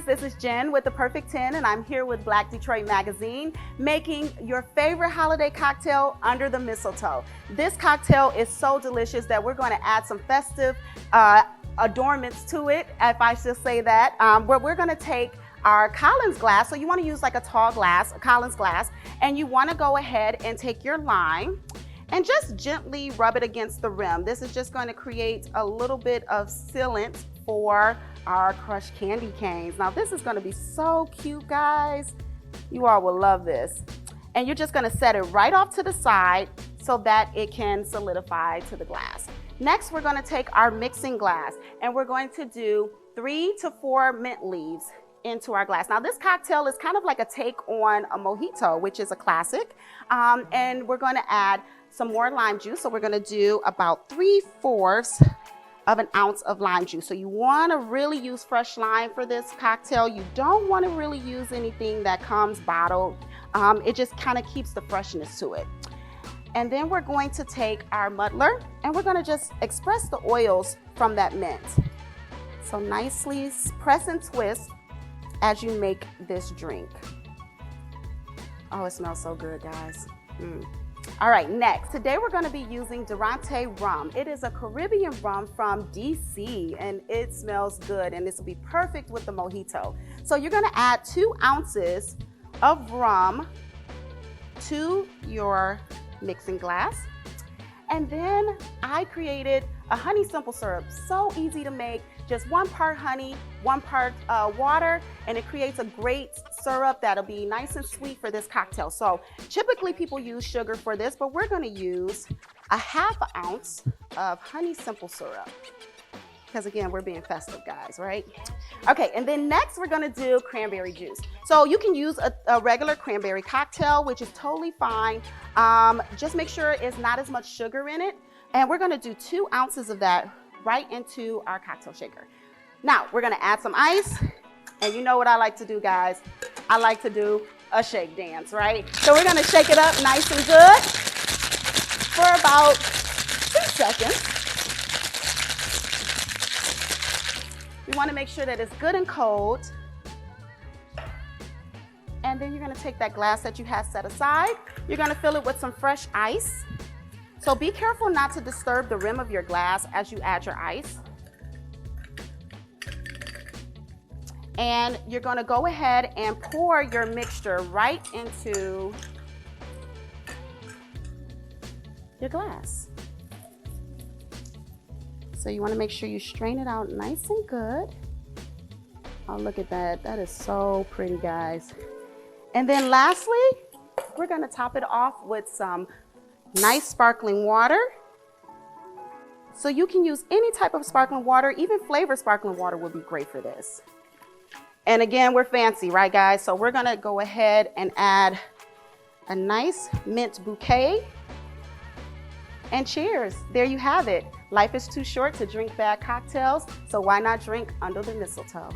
this is Jen with The Perfect 10, and I'm here with Black Detroit Magazine, making your favorite holiday cocktail, Under the Mistletoe. This cocktail is so delicious that we're going to add some festive adornments to it, if I should say that, where we're going to take our Collins glass. So you want to use like a tall glass, a Collins glass, and you want to go ahead and take your lime and just gently rub it against the rim. This is just going to create a little bit of sealant for our crushed candy canes. Now this is going to be so cute, guys. You all will love this. And you're just going to set it right off to the side so that it can solidify to the glass. Next, we're going to take our mixing glass and we're going to do 3 to 4 mint leaves into our glass. Now this cocktail is kind of like a take on a mojito, which is a classic. And we're going to add some more lime juice. So we're going to do about 3/4 of an ounce of lime juice. So you want to really use fresh lime for this cocktail. You don't want to really use anything that comes bottled. It just kind of keeps the freshness to it. And then we're going to take our muddler and we're going to just express the oils from that mint. So nicely press and twist as you make this drink. Oh, it smells so good, guys. All right, next, today we're going to be using Durante rum. It is a Caribbean rum from DC and it smells good, and this will be perfect with the mojito. So you're going to add 2 ounces of rum to your mixing glass. And then I created a honey simple syrup. So easy to make, just 1 part honey, 1 part water, and it creates a great syrup that'll be nice and sweet for this cocktail. So typically people use sugar for this, but we're gonna use a 1/2 ounce of honey simple syrup. Because again, we're being festive, guys, right? Okay, and then next we're gonna do cranberry juice. So you can use a regular cranberry cocktail, which is totally fine. Just make sure it's not as much sugar in it. And we're gonna do 2 ounces of that right into our cocktail shaker. Now, we're gonna add some ice. And you know what I like to do, guys? I like to do a shake dance, right? So we're gonna shake it up nice and good for about 2 seconds. You wanna make sure that it's good and cold. And then you're gonna take that glass that you have set aside. You're gonna fill it with some fresh ice. So be careful not to disturb the rim of your glass as you add your ice. And you're gonna go ahead and pour your mixture right into your glass. So you wanna make sure you strain it out nice and good. Oh, look at that. That is so pretty, guys. And then lastly, we're gonna top it off with some nice sparkling water. So you can use any type of sparkling water, even flavored sparkling water would be great for this. And again, we're fancy, right, guys? So we're gonna go ahead and add a nice mint bouquet. And cheers, there you have it. Life is too short to drink bad cocktails, so why not drink under the mistletoe?